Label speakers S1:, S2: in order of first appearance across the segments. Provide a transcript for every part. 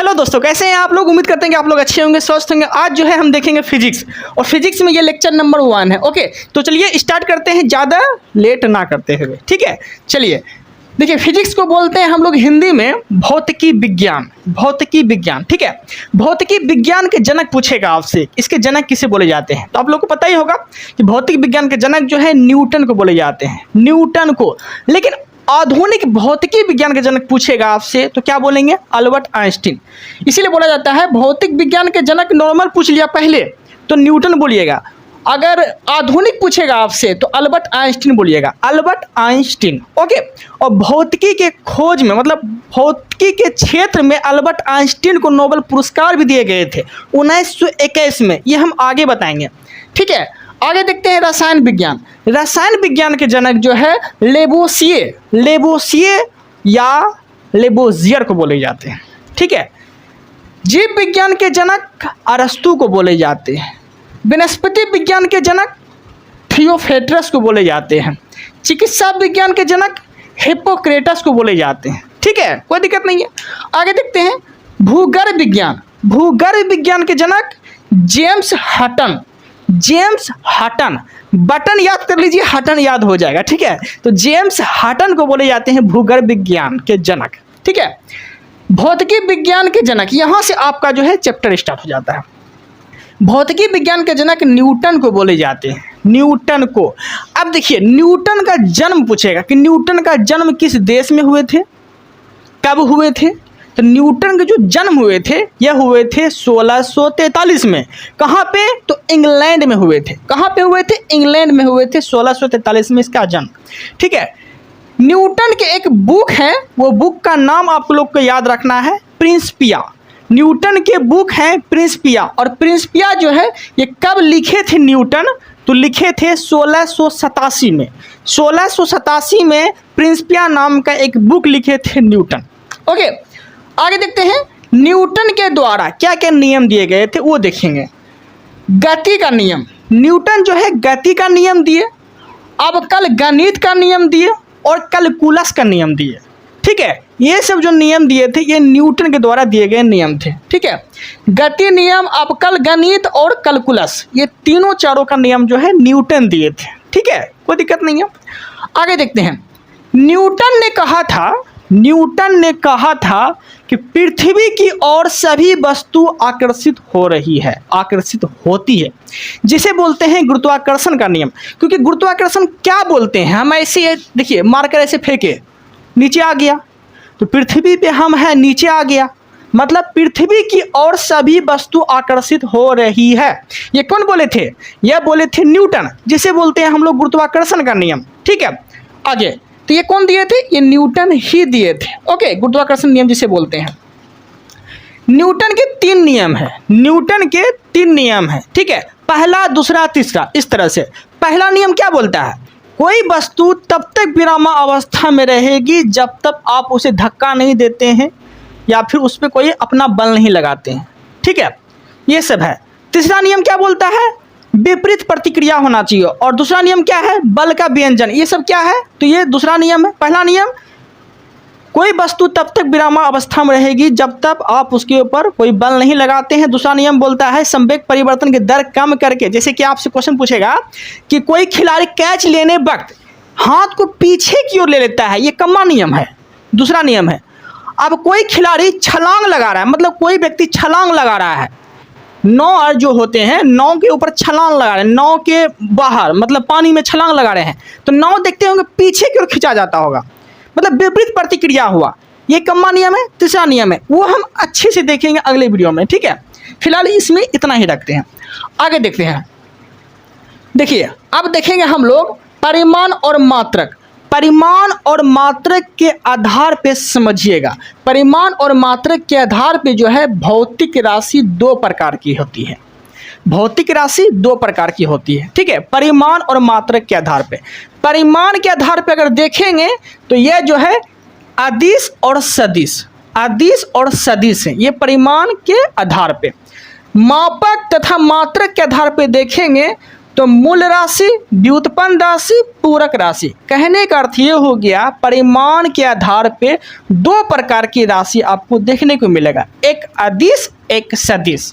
S1: Hello दोस्तों, कैसे हैं आप लोग। उम्मीद करते हैं कि आप लोग अच्छे होंगे, स्वस्थ होंगे। आज जो है हम देखेंगे फिजिक्स, और फिजिक्स में ये लेक्चर नंबर 1 है। ओके, तो चलिए स्टार्ट करते हैं, ज़्यादा लेट ना करते हुए। ठीक है, चलिए देखिए, फिजिक्स को बोलते हैं हम लोग हिंदी में भौतिकी विज्ञान। भौतिकी विज्ञान, ठीक है। भौतिकी विज्ञान के जनक पूछेगा आपसे, इसके जनक किसे बोले जाते हैं। तो आप लोग को पता ही होगा कि भौतिक विज्ञान के जनक जो है न्यूटन को बोले जाते हैं, न्यूटन को। लेकिन आधुनिक भौतिकी विज्ञान के जनक पूछेगा आपसे तो क्या बोलेंगे, अल्बर्ट आइंस्टीन। इसीलिए बोला जाता है भौतिक विज्ञान के जनक नॉर्मल पूछ लिया पहले तो न्यूटन बोलिएगा, अगर आधुनिक पूछेगा आपसे तो अल्बर्ट आइंस्टीन बोलिएगा, अल्बर्ट आइंस्टीन। ओके, और भौतिकी के खोज में, मतलब भौतिकी के क्षेत्र में अल्बर्ट आइंस्टीन को नोबेल पुरस्कार भी दिए गए थे 1921 में। ये हम आगे बताएंगे, ठीक है। आगे देखते हैं रसायन विज्ञान। रसायन विज्ञान के जनक जो है लेबोसिए, लेबोसिए या लेबोजियर को बोले जाते हैं, ठीक है। जीव विज्ञान के जनक अरस्तु को बोले जाते हैं। वनस्पति विज्ञान के जनक थियोफ्रेटस को बोले जाते हैं। चिकित्सा विज्ञान के जनक हिप्पोक्रेटस को बोले जाते हैं, ठीक है, कोई दिक्कत नहीं है। आगे देखते हैं भूगर्भ विज्ञान। भूगर्भ विज्ञान के जनक James Hutton, James Hutton. Button याद कर लीजिए, हटन याद हो जाएगा, ठीक है। तो जेम्स हटन को बोले जाते हैं भूगर्भ विज्ञान के जनक, ठीक है। भौतिकी विज्ञान के जनक, यहाँ से आपका जो है चैप्टर स्टार्ट हो जाता है। भौतिकी विज्ञान के जनक न्यूटन को बोले जाते हैं, न्यूटन को। अब देखिए, न्यूटन का जन्म पूछेगा कि न्यूटन का जन्म किस देश में हुए थे, कब हुए थे। तो न्यूटन के जो जन्म हुए थे यह हुए थे 1643 में। कहाँ पे, तो इंग्लैंड में हुए थे। कहाँ पे हुए थे, इंग्लैंड में हुए थे 1643 में इसका जन्म, ठीक है। न्यूटन के एक बुक है, वो बुक का नाम आप लोग को याद रखना है, प्रिंसिपिया। न्यूटन के बुक है प्रिंसिपिया, और प्रिंसिपिया जो है ये कब लिखे थे न्यूटन, तो लिखे थे 1687 में। 1687 में प्रिंसिपिया नाम का एक बुक लिखे थे न्यूटन। ओके, आगे देखते हैं न्यूटन के द्वारा क्या क्या नियम दिए गए थे वो देखेंगे। गति का नियम, न्यूटन जो है गति का नियम दिए। अब कल गणित का नियम दिए और कैलकुलस का नियम दिए, ठीक है। ये सब जो नियम दिए थे ये न्यूटन के द्वारा दिए गए नियम थे, ठीक है। गति नियम, अवकल, गणित और कैलकुलस, ये तीनों चारों का नियम जो है न्यूटन दिए थे, ठीक है, कोई दिक्कत नहीं है। आगे देखते हैं, न्यूटन ने कहा था कि पृथ्वी की ओर सभी वस्तु आकर्षित हो रही है, आकर्षित होती है, जिसे बोलते हैं गुरुत्वाकर्षण का नियम। क्योंकि गुरुत्वाकर्षण क्या बोलते हैं, हम ऐसे देखिए मारकर ऐसे फेंके, नीचे आ गया, तो पृथ्वी पे हम हैं, नीचे आ गया, मतलब पृथ्वी की ओर सभी वस्तु आकर्षित हो रही है। ये कौन बोले थे, यह बोले थे न्यूटन, जिसे बोलते हैं हम लोग गुरुत्वाकर्षण का नियम, ठीक है। आगे तो ये कौन दिए थे, ये न्यूटन ही दिए थे। ओके, गुरुत्वाकर्षण नियम जिसे बोलते हैं। न्यूटन के 3 नियम है, न्यूटन के 3 नियम है, ठीक है। पहला, दूसरा, तीसरा, इस तरह से। पहला नियम क्या बोलता है, कोई वस्तु तब तक विरामावस्था में रहेगी जब तक आप उसे धक्का नहीं देते हैं या फिर उस पर कोई अपना बल नहीं लगाते हैं, ठीक है, ये सब है। तीसरा नियम क्या बोलता है, विपरीत प्रतिक्रिया होना चाहिए। और दूसरा नियम क्या है, बल का व्यंजन। ये सब क्या है, तो ये दूसरा नियम है। पहला नियम, कोई वस्तु तब तक विरामावस्था में रहेगी जब तक आप उसके ऊपर कोई बल नहीं लगाते हैं। दूसरा नियम बोलता है संवेग परिवर्तन की दर कम करके, जैसे कि आपसे क्वेश्चन पूछेगा कि कोई खिलाड़ी कैच लेने वक्त हाथ को पीछे की ओर ले लेता है, ये कम्मा नियम है, दूसरा नियम है। अब कोई खिलाड़ी छलांग लगा रहा है, मतलब कोई व्यक्ति छलांग लगा रहा है, नाव जो होते हैं नाव के ऊपर छलांग लगा रहे हैं, नाव के बाहर मतलब पानी में छलांग लगा रहे हैं, तो नाव देखते होंगे पीछे की ओर खिंचा जाता होगा, मतलब विपरीत प्रतिक्रिया हुआ, ये कम्मा नियम है। तीसरा नियम है, वो हम अच्छे से देखेंगे अगले वीडियो में, ठीक है। फिलहाल इसमें इतना ही रखते हैं, आगे देखते हैं। देखिए, अब देखेंगे हम लोग परिमाण और मात्रक। परिमाण और मात्रक के आधार पे समझिएगा, परिमाण और मात्रक के आधार पे जो है भौतिक राशि 2 प्रकार की होती है। भौतिक राशि 2 प्रकार की होती है, ठीक है, परिमाण और मात्रक के आधार पे। परिमाण के आधार पे अगर देखेंगे तो यह जो है अदिश और सदिश, अदिश और सदिश है, ये परिमाण के आधार पे। मापक तथा मात्रक के आधार पे देखेंगे तो मूल राशि, व्युत्पन्न राशि, पूरक राशि। कहने का अर्थ ये हो गया परिमाण के आधार पे दो प्रकार की राशि आपको देखने को मिलेगा, एक अदिश एक सदिश।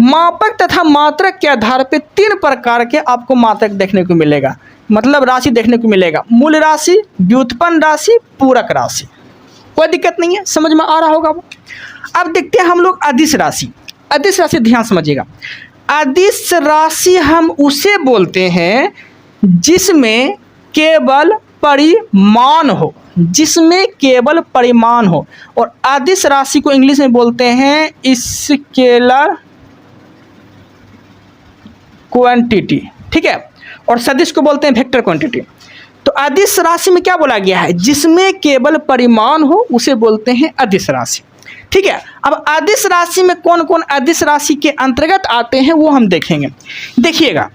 S1: मापक तथा मात्रक के आधार पे तीन प्रकार के आपको मात्रक देखने को मिलेगा, मतलब राशि देखने को मिलेगा, मूल राशि, व्युत्पन्न राशि, पूरक राशि। कोई दिक्कत नहीं है, समझ में आ रहा होगा वो। अब देखते हैं हम लोग अदिश राशि। अदिश राशि ध्यान समझिएगा, अदिश राशि हम उसे बोलते हैं जिसमें केवल परिमाण हो, जिसमें केवल परिमाण हो। और अदिश राशि को इंग्लिश में बोलते हैं स्केलर क्वांटिटी, ठीक है। और सदिश को बोलते हैं वेक्टर क्वांटिटी। तो अदिश राशि में क्या बोला गया है, जिसमें केवल परिमाण हो उसे बोलते हैं अदिश राशि, ठीक है। अब अदिश राशि में कौन कौन अदिश राशि के अंतर्गत आते हैं वो हम देखेंगे। देखिएगा,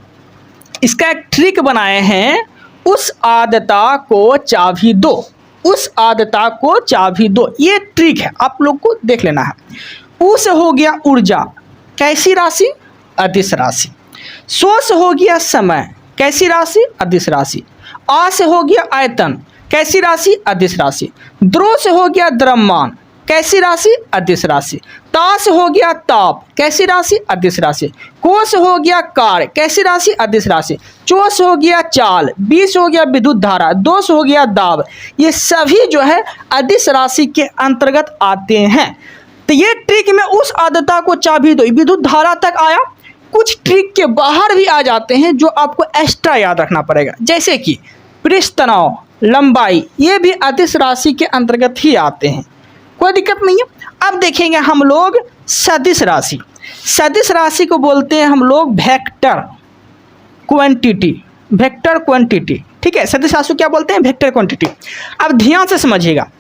S1: इसका एक ट्रिक बनाए हैं, उस आद्यता को चाबी दो, उस आद्यता को चाबी दो, ये ट्रिक है, आप लोग को देख लेना है। ऊ से हो गया ऊर्जा, कैसी राशि, अदिश राशि। सो से हो गया समय, कैसी राशि, अदिश राशि। आ से हो गया आयतन, कैसी राशि, अदिश राशि। द्रो से हो गया द्रव्यमान, कैसी राशि, अदिश राशि। ता से हो गया ताप, कैसी राशि, अदिश राशि। को से हो गया कार्य, कैसी राशि, अदिश राशि। चो से हो गया चाल, बी से हो गया विद्युत धारा, दो से हो गया दाब। ये सभी जो है अदिश राशि के अंतर्गत आते हैं। तो ये ट्रिक में उस आद्यता को चाबी दो, विद्युत धारा तक आया। कुछ ट्रिक के बाहर भी आ जाते हैं जो आपको एक्स्ट्रा याद रखना पड़ेगा, जैसे कि पृष्ठ तनाव, लंबाई, ये भी अदिश राशि के अंतर्गत ही आते हैं, कोई दिक्कत नहीं है। अब देखेंगे हम लोग सदिश राशि। सदिश राशि को बोलते हैं हम लोग वेक्टर क्वांटिटी, वेक्टर क्वांटिटी, ठीक है। सदिश राशि को क्या बोलते हैं, वेक्टर क्वांटिटी। अब ध्यान से समझिएगा,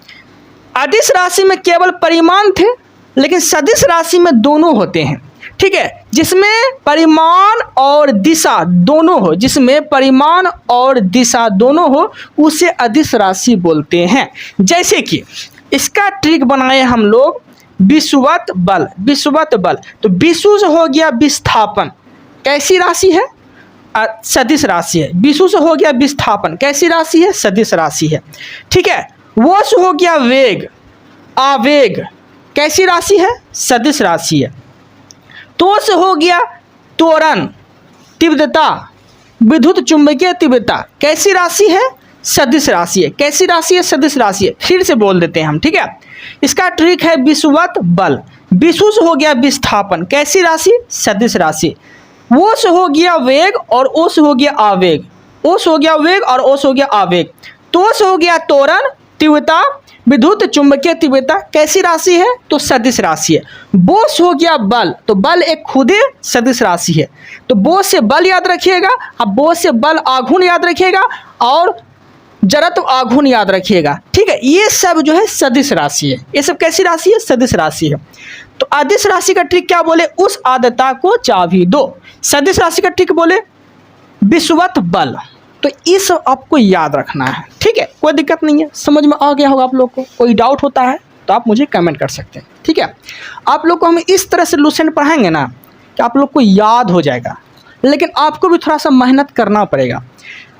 S1: अदिश राशि में केवल परिमाण थे, लेकिन सदिश राशि में दोनों होते हैं, ठीक है। जिसमें परिमाण और दिशा दोनों हो, जिसमें परिमाण और दिशा दोनों हो उसे अदिश राशि बोलते हैं। जैसे कि इसका ट्रिक बनाए हम लोग विषुवत बल, विषुवत बल। तो विषु से हो गया विस्थापन, कैसी राशि है, सदिश राशि है। विषु से हो गया विस्थापन, कैसी राशि है, सदिश राशि है, ठीक है। वो से हो गया वेग, आवेग, कैसी राशि है, सदिश राशि है। तो से हो गया त्वरण, तीव्रता, विद्युत चुंबकीय तीव्रता, कैसी राशि है, सदिश राशि है। कैसी राशि है, सदिश राशि है। फिर से बोल देते हैं हम, ठीक है। इसका ट्रिक है विषुवत बल। विषु से हो गया विस्थापन, कैसी राशि, सदिश राशि। वो से हो गया वेग और ओ से हो गया आवेग, ओ से हो गया वेग और ओ से हो गया आवेग। तो से हो गया त्वरण, तीव्रता, विद्युत चुंबकीय तीव्रता, कैसी राशि है, तो सदिश राशि है। बो से हो गया बल, तो बल एक खुदे सदिश राशि है, तो बो से बल याद रखिएगा। अब बो से बल आघूर्ण याद रखिएगा और जड़त्व आघूर्ण याद रखिएगा, ठीक है। ये सब जो है सदिश राशि है, ये सब कैसी राशि है, सदिश राशि है। तो अदिश राशि का ट्रिक क्या बोले, उस आद्यता को चाबी दो। सदिश राशि का ट्रिक बोले विषुवत बल। तो ये सब आपको याद रखना है, ठीक है। कोई दिक्कत नहीं है, समझ में आ गया होगा आप लोग को। कोई डाउट होता है तो आप मुझे कमेंट कर सकते हैं, ठीक है। आप लोग को हम इस तरह से लुसेंट पढ़ाएंगे ना कि आप लोग को याद हो जाएगा, लेकिन आपको भी थोड़ा सा मेहनत करना पड़ेगा।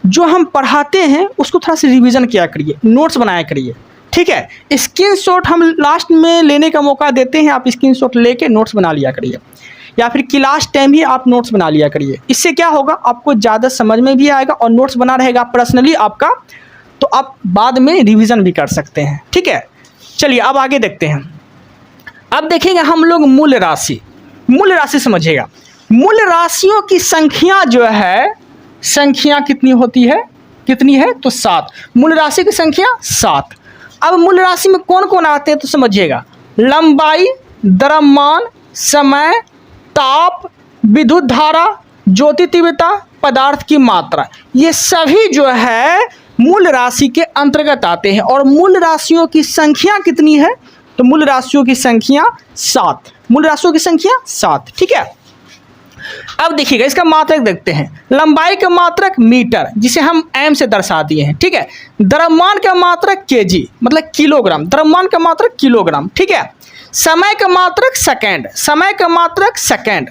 S1: जो हम पढ़ाते हैं उसको थोड़ा सा रिवीजन किया करिए, नोट्स बनाया करिए, ठीक है। स्क्रीनशॉट हम लास्ट में लेने का मौका देते हैं, आप स्क्रीनशॉट लेके नोट्स बना लिया करिए, या फिर क्लास टाइम ही आप नोट्स बना लिया करिए। इससे क्या होगा, आपको ज़्यादा समझ में भी आएगा और नोट्स बना रहेगा पर्सनली आपका, तो आप बाद में रिवीजन भी कर सकते हैं, ठीक है। चलिए अब आगे देखते हैं। अब देखेंगे हम लोग मूल राशि। मूल राशि समझिएगा, मूल राशियों की संख्या जो है, संख्या कितनी होती है, कितनी है, तो 7। मूल राशि की संख्या 7। अब मूल राशि में कौन कौन आते हैं तो समझिएगा, लंबाई, द्रव्यमान, समय, ताप, विद्युत धारा, ज्योति तीव्रता, पदार्थ की मात्रा, ये सभी जो है मूल राशि के अंतर्गत आते हैं। और मूल राशियों की संख्या कितनी है, तो मूल राशियों की संख्या 7। मूल राशियों की संख्या 7, ठीक है। अब देखिएगा इसका मात्रक देखते हैं। लंबाई का मात्रक मीटर, जिसे हम एम से दर्शा दिए हैं, ठीक है। द्रव्यमान का मात्रक केजी, मतलब किलोग्राम, द्रव्यमान का मात्रक किलोग्राम, ठीक है। समय का मात्रक सेकेंड, समय का मात्रक सेकेंड।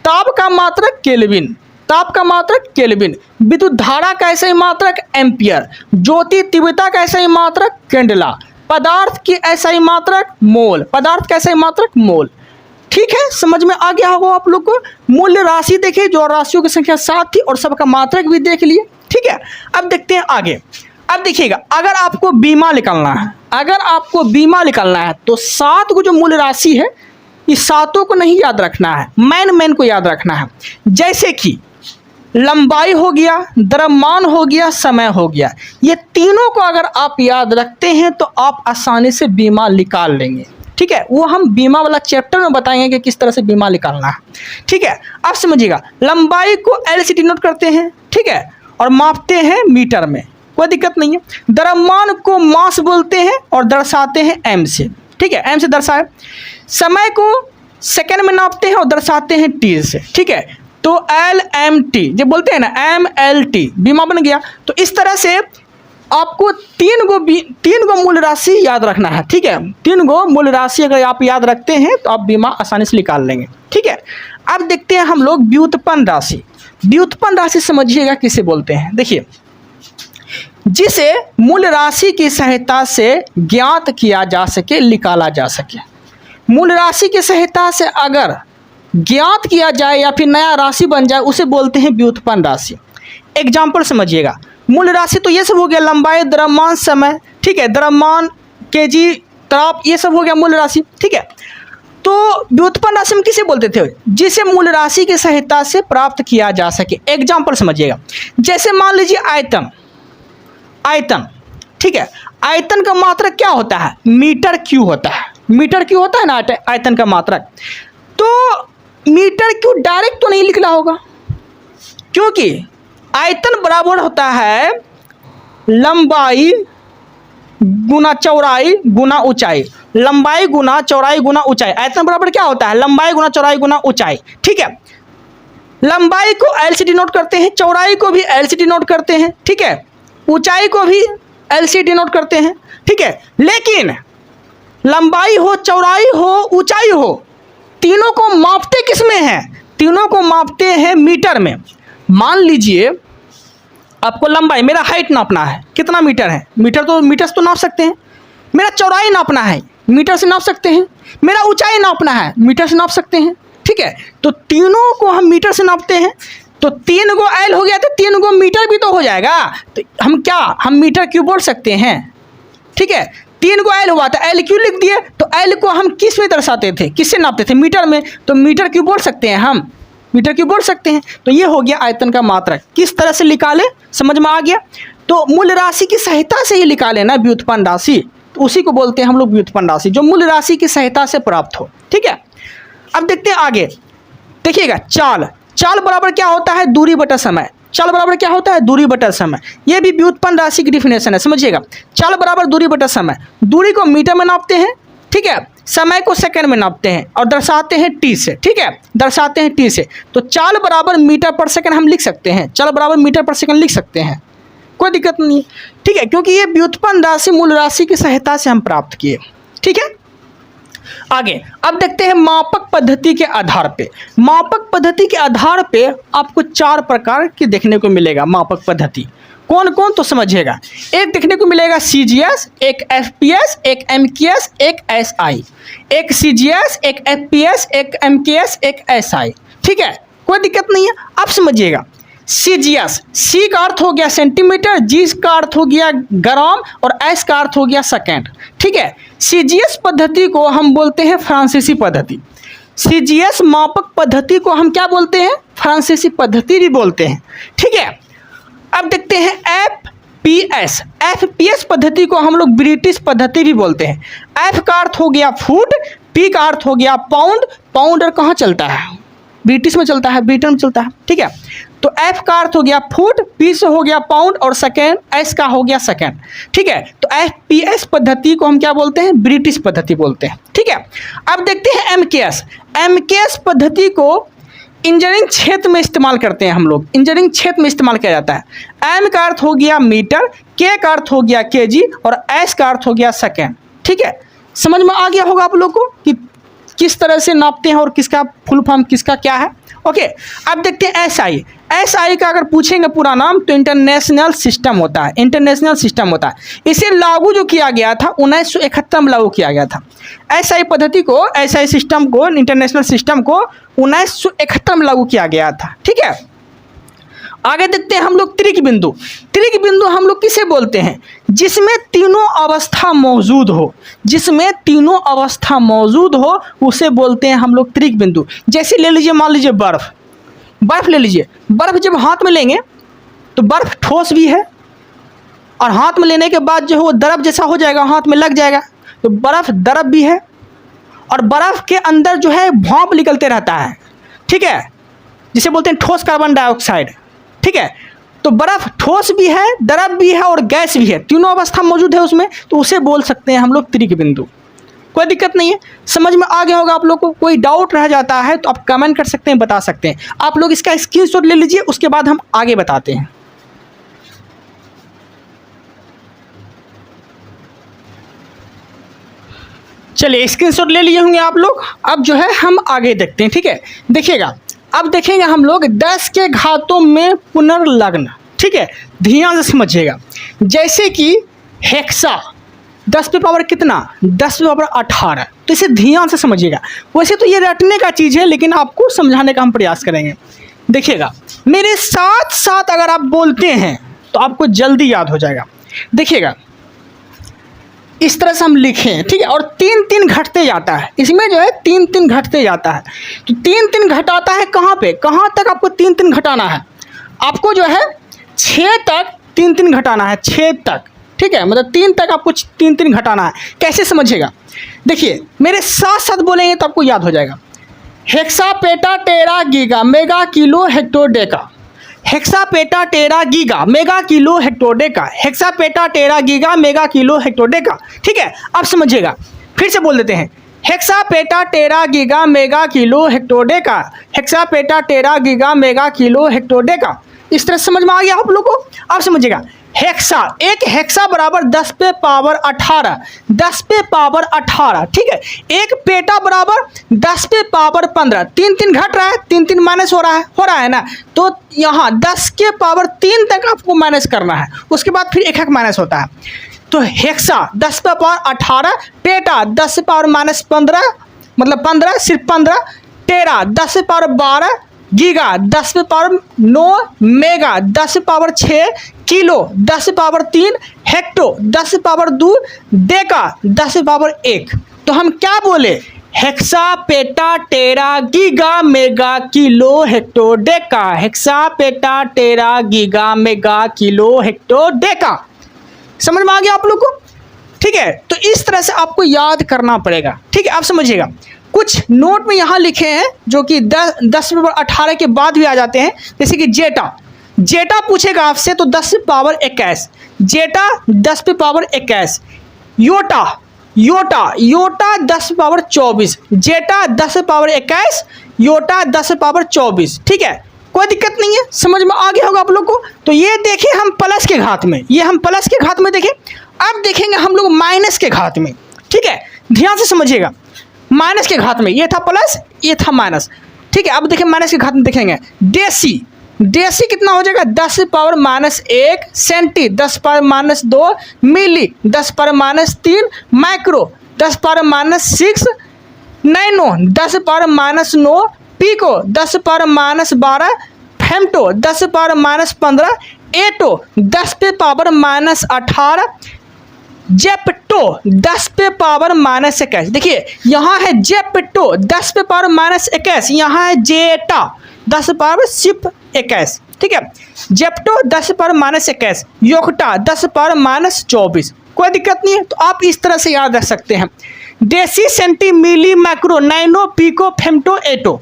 S1: ताप का मात्रक केल्विन, ताप का मात्रक केल्विन, विद्युत धारा का ऐसा ही मात्रक एम्पियर, ज्योति तीव्रता का ऐसा ही मात्रक कैंडेला, पदार्थ की ऐसा ही मात्रक मोल, पदार्थ का ऐसा ही मात्रक मोल। ठीक है, समझ में आ गया होगा आप लोग को। मूल्य राशि देखिए, जो राशियों की संख्या 7 थी और सबका मात्रक भी देख लिए। ठीक है, अब देखते हैं आगे। अब देखिएगा, अगर आपको बीमा निकालना है, अगर आपको बीमा निकालना है तो 7 को जो मूल्य राशि है, इस 7 को नहीं याद रखना है, मैन को याद रखना है। जैसे कि लंबाई हो गया, द्रव्यमान हो गया, समय हो गया, ये तीनों को अगर आप याद रखते हैं तो आप आसानी से बीमा निकाल लेंगे। ठीक है, वो हम बीमा वाला चैप्टर में बताएंगे कि किस तरह से बीमा निकालना है। ठीक है, अब समझिएगा, लंबाई को एल से डिनोट करते हैं, ठीक है, और मापते हैं मीटर में, कोई दिक्कत नहीं है। द्रव्यमान को मास बोलते हैं और दर्शाते हैं एम से। ठीक है, एम से दर्शाए। समय को सेकंड में नापते हैं और दर्शाते हैं टी से। ठीक है, तो एल एम टी जब बोलते हैं ना, एम एल टी, बीमा बन गया। तो इस तरह से आपको तीन गो मूल्य राशि याद रखना है। ठीक है, 3 गो मूल्य राशि अगर आप याद रखते हैं तो आप बीमा आसानी से निकाल लेंगे। ठीक है, अब देखते हैं हम लोग व्युत्पन्न राशि। व्युत्पन्न राशि समझिएगा किसे बोलते हैं। देखिए, जिसे मूल्य राशि की सहायता से ज्ञात किया जा सके, निकाला जा सके। मूल्य राशि की सहायता से अगर ज्ञात किया जाए या फिर नया राशि बन जाए, उसे बोलते हैं व्युत्पन्न राशि। एग्जाम्पल समझिएगा, मूल्य राशि तो ये सब हो गया, लंबाई, द्रव्यमान, समय। ठीक है, द्रव्यमान, केजी, ताप, ये सब हो गया मूल्य राशि। ठीक है, तो व्युत्पन्न राशि में किसे बोलते थे, जिसे मूल्य राशि की सहायता से प्राप्त किया जा सके। एग्जाम्पल समझिएगा, जैसे मान लीजिए आयतन। आयतन, ठीक है, आयतन का मात्रक क्या होता है, मीटर क्यू होता है। मीटर क्यू होता है ना आयतन का मात्रक। तो मीटर क्यू डायरेक्ट तो नहीं लिखना होगा, क्योंकि आयतन बराबर होता है लंबाई गुना चौड़ाई गुना ऊंचाई। लंबाई गुना चौड़ाई गुना ऊंचाई। आयतन बराबर क्या होता है, लंबाई गुना चौड़ाई गुना ऊंचाई। ठीक है, लंबाई को एल से डिनोट करते हैं, चौड़ाई को भी एल से डिनोट करते हैं। ठीक है, ऊंचाई को भी एल से डिनोट करते हैं। ठीक है, लेकिन लंबाई हो, चौड़ाई हो, ऊंचाई हो, तीनों को मापते किस में हैं, तीनों को मापते हैं मीटर में। मान लीजिए आपको लंबाई, मेरा हाइट नापना है, कितना मीटर है, मीटर से तो नाप सकते हैं। मेरा चौड़ाई नापना है, मीटर से नाप सकते हैं। मेरा ऊंचाई नापना है, मीटर से नाप सकते हैं। ठीक है, तो तीनों को हम मीटर से नापते हैं। तो 3 गो एल हो गया तो 3 गो मीटर भी तो हो जाएगा। तो हम मीटर क्यों बोल सकते हैं। ठीक है, 3 गो एल हुआ तो एल क्यों लिख दिए। तो एल को हम किस में दर्शाते थे, किससे नापते थे, मीटर में। तो मीटर क्यों बोल सकते हैं, हम मीटर क्यों बोल सकते हैं। तो ये हो गया आयतन का मात्रक। किस तरह से निकाले, समझ में आ गया। तो मूल्य राशि की सहायता से ही निकाले ना व्युत्पन्न राशि, तो उसी को बोलते हैं हम लोग व्युत्पन्न राशि, जो मूल्य राशि की सहायता से प्राप्त हो। ठीक है, अब देखते हैं आगे। देखिएगा, चाल। चाल बराबर क्या होता है, दूरी बटा समय। चाल बराबर क्या होता है, दूरी बटा समय। ये भी व्युत्पन्न राशि की डिफिनेशन है, समझिएगा। चाल बराबर दूरी बटा समय। दूरी को मीटर में नापते हैं, ठीक है, समय को सेकंड में नापते हैं और दर्शाते हैं टी से। ठीक है, दर्शाते हैं टी से। तो चाल बराबर मीटर पर सेकंड हम लिख सकते हैं, चाल बराबर मीटर पर सेकंड लिख सकते हैं, कोई दिक्कत नहीं है। ठीक है, क्योंकि ये व्युत्पन्न राशि मूल राशि की सहायता से हम प्राप्त किए। ठीक है, आगे अब देखते हैं मापक पद्धति के आधार पे। मापक पद्धति के आधार पे आपको 4 प्रकार की देखने को मिलेगा मापक पद्धति। कौन कौन, तो समझिएगा। एक देखने को मिलेगा CGS, एक FPS, एक MKS, एक SI। एक CGS, एक FPS, एक MKS, एक SI। ठीक है, कोई दिक्कत नहीं है। अब समझिएगा, CGS, C का अर्थ हो गया सेंटीमीटर, G का अर्थ हो गया ग्राम और S का अर्थ हो गया सेकेंड। ठीक है, CGS पद्धति को हम बोलते हैं फ्रांसीसी पद्धति। CGS मापक पद्धति को हम क्या बोलते हैं, फ्रांसीसी पद्धति भी बोलते हैं। ठीक है, अब देखते हैं FPS। FPS पद्धति को हम लोग ब्रिटिश पद्धति भी बोलते हैं। F का अर्थ हो गया फुट, P का अर्थ हो गया पाउंड। पाउंड कहाँ चलता है, ब्रिटिश में चलता है, ब्रिटेन में चलता है। ठीक है, तो F का अर्थ हो गया फुट, P से हो गया पाउंड और सेकेंड S का हो गया सेकेंड। ठीक है, तो FPS पद्धति को हम क्या बोलते हैं, ब्रिटिश पद्धति बोलते हैं। ठीक है, अब देखते हैं MKS। MKS पद्धति को इंजीनियरिंग क्षेत्र में इस्तेमाल करते हैं हम लोग, इंजीनियरिंग क्षेत्र में इस्तेमाल किया जाता है। M का अर्थ हो गया मीटर, K का अर्थ हो गया केजी और S का अर्थ हो गया सेकेंड। ठीक है, समझ में आ गया होगा आप लोग को कि किस तरह से नापते हैं और किसका फुल फॉर्म किसका क्या है। ओके, अब देखते हैं एसआई। एसआई का अगर पूछेंगे पूरा नाम तो इंटरनेशनल सिस्टम होता है, इंटरनेशनल सिस्टम होता है। इसे लागू जो किया गया था 1971 में लागू किया गया था। एसआई पद्धति को, एसआई सिस्टम को, इंटरनेशनल सिस्टम को 1971 में लागू किया गया था। ठीक है, आगे देखते हैं हम लोग त्रिक बिंदु। त्रिक बिंदु हम लोग किसे बोलते हैं? जिसमें तीनों अवस्था मौजूद हो, जिसमें तीनों अवस्था मौजूद हो उसे बोलते हैं हम लोग त्रिक बिंदु। जैसे ले लीजिए, मान लीजिए बर्फ, बर्फ ले लीजिए। बर्फ जब हाथ में लेंगे तो बर्फ ठोस भी है और हाथ में लेने के बाद जो है वो द्रव जैसा हो जाएगा, हाथ में लग जाएगा, तो बर्फ द्रव भी है। और बर्फ के अंदर जो है भाप निकलते रहता है, ठीक है, जिसे बोलते हैं ठोस कार्बन डाइऑक्साइड। ठीक है, तो बर्फ ठोस भी है, द्रव भी है और गैस भी है, तीनों अवस्था मौजूद है उसमें, तो उसे बोल सकते हैं हम लोग त्रिक बिंदु। कोई दिक्कत नहीं है, समझ में आ गया होगा आप लोग को। कोई डाउट रह जाता है तो आप कमेंट कर सकते हैं, बता सकते हैं। आप लोग इसका स्क्रीनशॉट ले लीजिए, उसके बाद हम आगे बताते हैं। चलिए, स्क्रीनशॉट ले लिए होंगे आप लोग। अब जो है हम आगे देखते हैं। ठीक है, देखिएगा, अब देखेंगे हम लोग 10 के घातों में पुनर्लग्न। ठीक है, ध्यान से समझिएगा। जैसे कि हेक्सा 10 पे पावर कितना, 10 पे पावर 18, तो इसे ध्यान से समझिएगा। वैसे तो ये रटने का चीज़ है, लेकिन आपको समझाने का हम प्रयास करेंगे। देखिएगा, मेरे साथ साथ अगर आप बोलते हैं तो आपको जल्दी याद हो जाएगा। देखिएगा, इस तरह से हम लिखें, ठीक है, और 3-3 घटते जाता है, इसमें जो है 3-3 घटते जाता है। तो 3-3 घटाता है कहाँ पे, कहाँ तक आपको 3-3 घटाना है? आपको जो है 6 तक 3-3 घटाना है, 6 तक। ठीक है, मतलब 3 तक आपको 3-3 घटाना है। कैसे समझिएगा, देखिए मेरे साथ साथ बोलेंगे तो आपको याद हो जाएगा। Hexa peta tera giga mega kilo hecto deca, hexa peta tera giga mega kilo hecto deca, hexa peta tera giga mega kilo hecto deca. ठीक है, अब समझिएगा, फिर से बोल देते हैं। Hexa peta tera giga mega kilo hecto deca, hexa peta tera giga mega kilo hecto deca. इस तरह समझ में आ गया आप लोग को? अब समझिएगा, हेक्सा, एक हेक्सा बराबर 10 पे पावर 18, 10 पे पावर 18। ठीक है, एक पेटा बराबर 10 पे पावर 15, 3-3 घट रहा है, 3-3 माइनस हो रहा है ना, तो यहाँ 10 के पावर 3 तक आपको माइनस करना है, उसके बाद फिर एक माइनस होता है। तो हेक्सा 10 पे पावर 18, पेटा 10 पे पावर माइनस 15, मतलब 15, सिर्फ 15, टेरा 10 पे पावर 12, गीगा 10 पे पावर 9, मेगा 10 पे पावर 6, किलो 10 पे पावर 3, हेक्टो 10 पे पावर 2, डेका 10 पे पावर 1। तो हम क्या बोले? Hexa peta tera giga mega kilo hecto deca, hexa peta tera giga mega kilo hecto deca. समझ में आ गया आप लोग को? ठीक है, तो इस तरह से आपको याद करना पड़ेगा। ठीक है, आप समझिएगा, कुछ नोट में यहाँ लिखे हैं जो कि 10 पे पावर 18 के बाद भी आ जाते हैं। जैसे कि जेटा, जेटा पूछेगा आपसे तो 10 पे पावर 21, जेटा 10 पे पावर 21, योटा, योटा, योटा 10 पे पावर 24, जेटा 10 पे पावर 21, योटा 10 पे पावर 24। ठीक है, कोई दिक्कत नहीं है, समझ में आ गया होगा आप लोग को। तो ये देखें हम प्लस के घात में, ये हम प्लस के घात में देखें। अब देखेंगे हम लोग माइनस के घात में। ठीक है, ध्यान से समझिएगा, माइनस के घात में ये था प्लस, ये था माइनस। ठीक है, अब देखें माइनस के घात में देखेंगे। देसी, देसी कितना हो जाएगा? 10 power minus 1, centi 10 power minus 2, milli 10 power minus 3, micro 10 power minus 6, nano 10 power minus 9, pico 10 power minus 12, femto 10 power minus 15, atto 10 पे पावर माइनस 18, जेप्टो 10 पे पावर माइनस 21। देखिए यहाँ है जेप्टो 10 पे पावर माइनस 21, यहाँ है जेटा 10 पावर सिर्फ 21। ठीक है, Zepto 10 power minus 21, योक्टा 10 power minus 24। कोई दिक्कत नहीं है, तो आप इस तरह से याद रख सकते हैं। देसी, सेंटी, मिली, मैक्रो, नैनो, पीको, फेम्टो, एटो,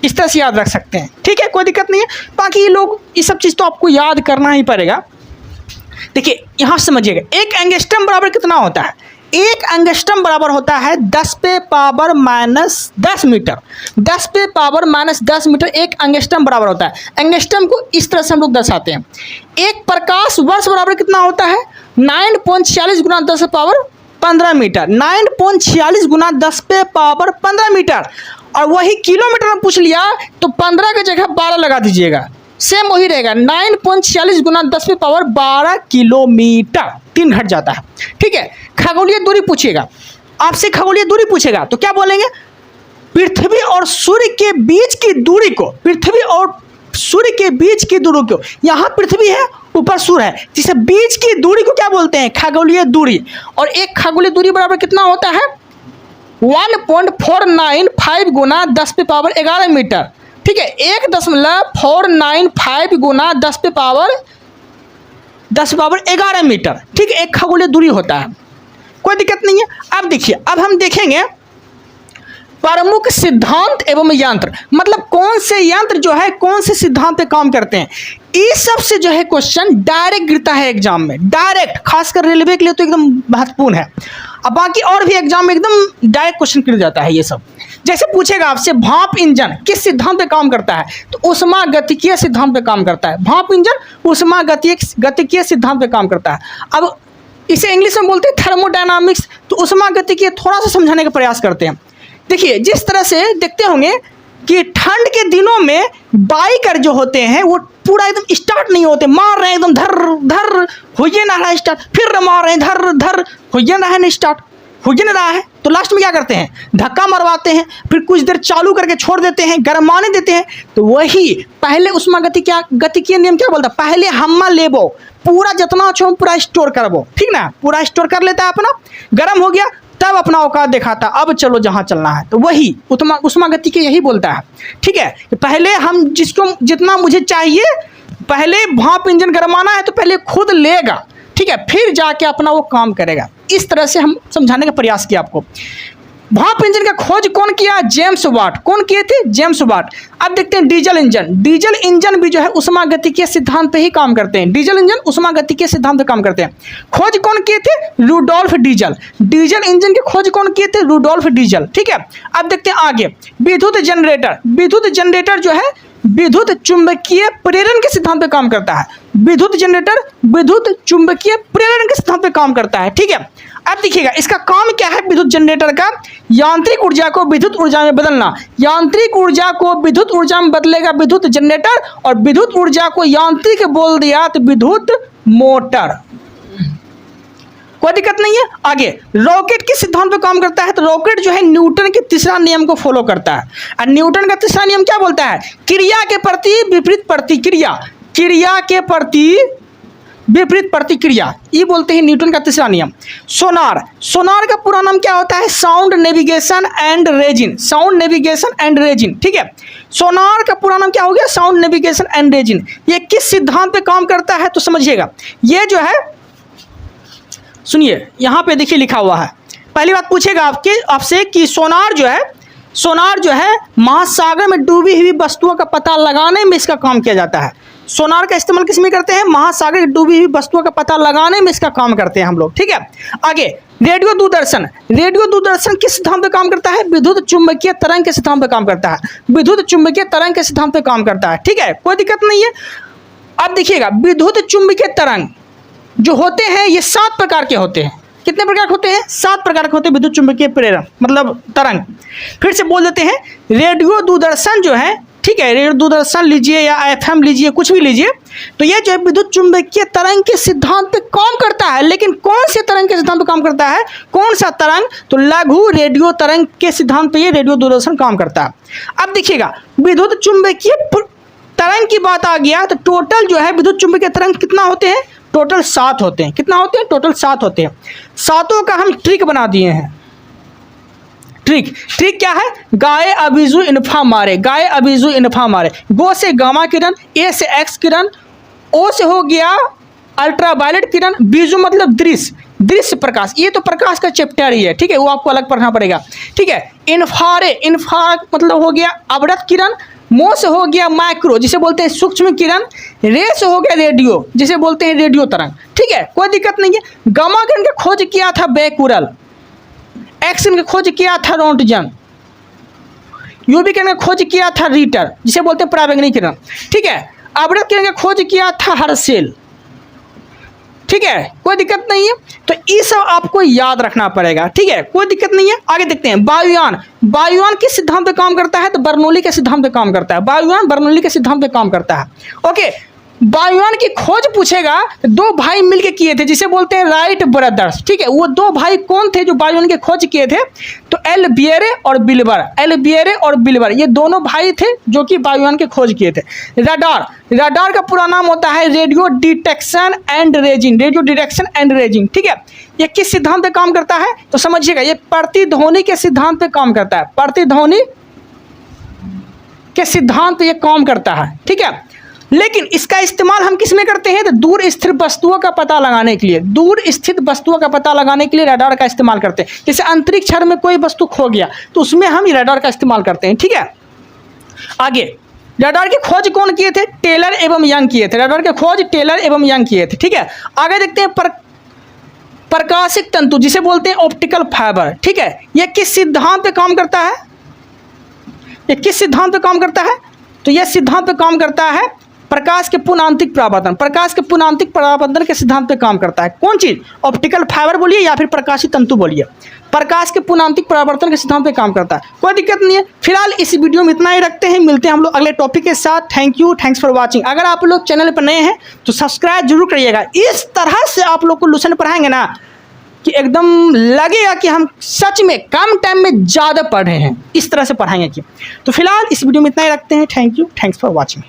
S1: इस तरह से याद रख सकते हैं। ठीक है, कोई दिक्कत नहीं है। बाकी ये लोग ये सब चीज़ तो आपको याद करना ही पड़ेगा। देखिए यहाँ समझिएगा, एक एंगस्ट्रम बराबर कितना होता है? एक एंगस्ट्रम बराबर होता है 10 पे पावर माइनस 10 मीटर, 10 पे पावर माइनस 10 मीटर एक एंगस्ट्रम बराबर होता है। एंगस्ट्रम को इस तरह से हम लोग दर्शाते हैं। एक प्रकाश वर्ष बराबर कितना होता है? 9.46 गुना 10 पावर 15 मीटर, 9.46 गुना 10 पे पावर 15 मीटर। और वही किलोमीटर में पूछ लिया तो 15 की जगह 12 लगा दीजिएगा, सेम वही रहेगा, 9.46 गुना 10 पे पावर 12 किलोमीटर, 3 घट जाता है। ठीक है, खगोलीय दूरी पूछेगा आपसे, खगोलीय दूरी पूछेगा तो क्या बोलेंगे, पृथ्वी और सूर्य के बीच की दूरी को, पृथ्वी और सूर्य के बीच की दूरी को, यहाँ पृथ्वी है ऊपर सूर्य है, जिसे बीच की दूरी को क्या बोलते हैं, खगोलीय दूरी। और एक खगोलीय दूरी बराबर कितना होता है, 1.495 गुना 10 पे पावर 11 मीटर। ठीक है, 1.495 गुना 10 पे पावर 11 मीटर। ठीक है, एक खगोलीय दूरी होता है, कोई दिक्कत नहीं है। अब देखिए, अब हम देखेंगे प्रमुख सिद्धांत एवं यंत्र, मतलब कौन से यंत्र जो है कौन से सिद्धांत पे काम करते हैं। इस सब से जो है क्वेश्चन डायरेक्ट गिरता है एग्जाम में, डायरेक्ट, खासकर रेलवे के लिए तो एकदम महत्वपूर्ण है। अब बाकी और भी एग्जाम में एकदम डायरेक्ट क्वेश्चन गिर जाता है ये सब। जैसे पूछेगा आपसे भाप इंजन किस सिद्धांत पे काम करता है, तो ऊष्मागतिकीय सिद्धांत पे काम करता है। भाप इंजन ऊष्मागतिकीय सिद्धांत पे काम करता है। अब इसे इंग्लिश में बोलते हैं थर्मोडायनामिक्स, तो ऊष्मागतिकीय थोड़ा सा समझाने का प्रयास करते हैं। देखिए, जिस तरह से देखते होंगे कि ठंड के दिनों में बाइकर जो होते हैं वो पूरा एकदम स्टार्ट नहीं होते, मार रहे हैं एकदम धर धर, हो ही ना रहा है स्टार्ट, फिर मार रहे हैं धर धर, हो ही ना रहा है स्टार्ट, हो ही ना रहा है, तो लास्ट में क्या करते हैं, धक्का मरवाते हैं, फिर कुछ देर चालू करके छोड़ देते हैं, गरमाने देते हैं। तो वही पहले ऊष्मागतिकीय नियम क्या बोलता है, पहले हम्मा लेबो, पूरा जितना छो पूरा स्टोर करबो, ठीक ना, पूरा स्टोर कर लेता है अपना, गर्म हो गया तब अपना औकात दिखाता, अब चलो जहाँ चलना है। तो वही ऊष्मागतिकीय यही बोलता है। ठीक है, पहले हम जिसको जितना मुझे चाहिए, पहले भाप इंजन गरमाना है तो पहले खुद लेगा, ठीक है, फिर जाके अपना वो काम करेगा। इस तरह से हम समझाने का प्रयास किया आपको। भाप इंजन का खोज कौन किया, जेम्स वाट। कौन किए थे, जेम्स वाट। अब देखते हैं डीजल इंजन। डीजल इंजन भी जो है ऊष्मागतिकीय सिद्धांत पे ही काम करते हैं, डीजल इंजन ऊष्मागतिकीय सिद्धांत पे काम करते हैं। खोज कौन किए थे, रुडोल्फ डीजल। डीजल इंजन की खोज कौन किए थे, रुडोल्फ डीजल। ठीक है, अब देखते हैं आगे, विद्युत जनरेटर। विद्युत जनरेटर जो है विद्युत चुंबकीय प्रेरण के सिद्धांत पे काम करता है। विद्युत जनरेटर विद्युत चुंबकीय प्रेरण के सिद्धांत पे काम करता है। ठीक है, अब देखिएगा इसका काम क्या है, विद्युत जनरेटर का, यांत्रिक ऊर्जा को विद्युत ऊर्जा में बदलना। यांत्रिक ऊर्जा को विद्युत ऊर्जा में बदलेगा विद्युत जनरेटर, और विद्युत ऊर्जा को यांत्रिक बोल दिया तो विद्युत मोटर। कोई दिक्कत नहीं है। आगे रॉकेट किस सिद्धांत पे काम करता है, तो रॉकेट जो है न्यूटन के तीसरा नियम को फॉलो करता है। और न्यूटन का तीसरा नियम क्या बोलता है, क्रिया के प्रति विपरीत प्रतिक्रिया, क्रिया के प्रति विपरीत प्रतिक्रिया, ये बोलते हैं न्यूटन का तीसरा नियम। सोनार, सोनार का पूरा नाम क्या होता है, sound navigation and resin. Sound navigation and resin, ठीक है, सोनार का पूरा नाम क्या हो गया, साउंड नेविगेशन एंड रेजिन। ये किस सिद्धांत पे काम करता है, तो समझिएगा, ये जो है सुनिए, यहाँ पे देखिए लिखा हुआ है। पहली बात पूछेगा आपसे कि सोनार जो है महासागर में डूबी हुई वस्तुओं का पता लगाने में इसका काम किया जाता है। सोनार का इस्तेमाल किस में करते हैं, महासागर में डूबी हुई वस्तुओं का पता लगाने में इसका काम करते हैं हम लोग। ठीक है, आगे रेडियो दूरदर्शन। रेडियो दूरदर्शन किस सिद्धांत पे काम करता है, विद्युत चुंबकीय तरंग के सिद्धांत पे काम करता है। विद्युत चुंबकीय तरंग के सिद्धांत पे काम करता है। ठीक है, कोई दिक्कत नहीं है। अब देखिएगा, विद्युत चुंबकीय तरंग जो होते हैं ये 7 प्रकार के होते हैं। कितने प्रकार के होते हैं, 7 प्रकार के होते हैं विद्युत चुंबकीय प्रेरण, मतलब तरंग। फिर से बोल देते हैं, रेडियो दूरदर्शन जो है, ठीक है, रेडियो दूरदर्शन लीजिए या FM लीजिए, कुछ भी लीजिए, तो ये जो है विद्युत चुंबकीय तरंग के सिद्धांत पे काम करता है। लेकिन कौन से तरंग के सिद्धांत पे काम करता है, कौन सा तरंग, तो लघु रेडियो तरंग के सिद्धांत पे ये रेडियो दूरदर्शन काम करता है। अब देखिएगा, विद्युत चुंबकीय तरंग की बात आ गया तो टोटल जो है विद्युत चुंबकीय तरंग कितना होते हैं, टोटल 7 होते हैं। कितना होते हैं, टोटल 7 होते हैं। 7 का हम ट्रिक बना दिए हैं। ट्रिक क्या है, गाये अभिजु इन्फा मारे, गाये अभिजु इन्फा मारे। गो से गामा किरण, ए से एक्स किरण, ओ से हो गया अल्ट्रावायलेट किरण, बीजु मतलब दृश्य प्रकाश, ये तो प्रकाश का चैप्टर ही है, ठीक है, वो आपको अलग पढ़ना पड़ेगा। ठीक है, इन्फा मतलब हो गया अवरत किरण, मो से हो गया माइक्रो जिसे बोलते हैं सूक्ष्म किरण, रे से हो गया रेडियो जिसे बोलते हैं रेडियो तरंग। ठीक है, कोई दिक्कत नहीं है। गामा किरण का खोज किया था बेकुरल, एक्स किरण का खोज किया था रोंटगन, यूवी किरण का खोज किया था रीटर जिसे बोलते हैं पराबैंगनी किरण। ठीक है, अवरत किरण का खोज किया था हर्शेल, ठीक है, कोई दिक्कत नहीं है। तो ये सब आपको याद रखना पड़ेगा, ठीक है, कोई दिक्कत नहीं है। आगे देखते हैं वायुयान। वायुयान किस सिद्धांत पे काम करता है? तो बर्नौली के सिद्धांत पे काम करता है। वायुयान बर्नौली के सिद्धांत पे काम करता है। ओके, वायुयान की खोज पूछेगा तो दो भाई मिलके किए थे, जिसे बोलते हैं राइट ब्रदर्स, ठीक है। वो दो भाई कौन थे जो वायुयान की खोज किए थे? तो एल बियरे और बिल्बर, एल बियरे और बिल्बर, ये दोनों भाई थे जो कि वायुयान की खोज किए थे। रडार, रडार का पूरा नाम होता है radio detection and raising, radio detection and raising, ठीक है। ये किस सिद्धांत पे काम करता है? तो समझिएगा, ये प्रतिध्वनि के सिद्धांत पे काम करता है, प्रतिध्वनि के सिद्धांत पे ये काम करता है, ठीक है। लेकिन इसका इस्तेमाल हम किस में करते हैं? तो दूर स्थित वस्तुओं का पता लगाने के लिए, दूर स्थित वस्तुओं का पता लगाने के लिए रडार का इस्तेमाल करते हैं। जैसे अंतरिक्ष में कोई वस्तु खो गया तो उसमें हम रडार का इस्तेमाल करते हैं, ठीक है। आगे, रडार की खोज कौन किए थे? टेलर एवं यंग किए थे। रडार की खोज टेलर एवं यंग किए थे, ठीक है। आगे देखते हैं प्रकाशिक तंतु, जिसे बोलते हैं ऑप्टिकल फाइबर, ठीक है। यह किस सिद्धांत पे काम करता है? यह किस सिद्धांत पे काम करता है? तो यह सिद्धांत पे काम करता है प्रकाश के पुनःआंतरिक परावर्तन, प्रकाश के पुनःआंतरिक परावर्तन के सिद्धांत पे काम करता है। कौन चीज? ऑप्टिकल फाइबर बोलिए या फिर प्रकाशित तंतु बोलिए, प्रकाश के पुनःआंतरिक परावर्तन के सिद्धांत पे काम करता है। कोई दिक्कत नहीं है। फिलहाल इस वीडियो में इतना ही रखते हैं, मिलते हैं हम लोग अगले टॉपिक के साथ। Thank you, thanks for watching. अगर आप लोग चैनल पर नए हैं तो सब्सक्राइब जरूर करिएगा। इस तरह से आप लोग को लेसन पढ़ाएंगे ना कि एकदम लगेगा कि हम सच में कम टाइम में ज़्यादा पढ़ रहे हैं, इस तरह से पढ़ाएंगे कि। तो फिलहाल इस वीडियो में इतना ही रखते हैं। Thank you, thanks for watching.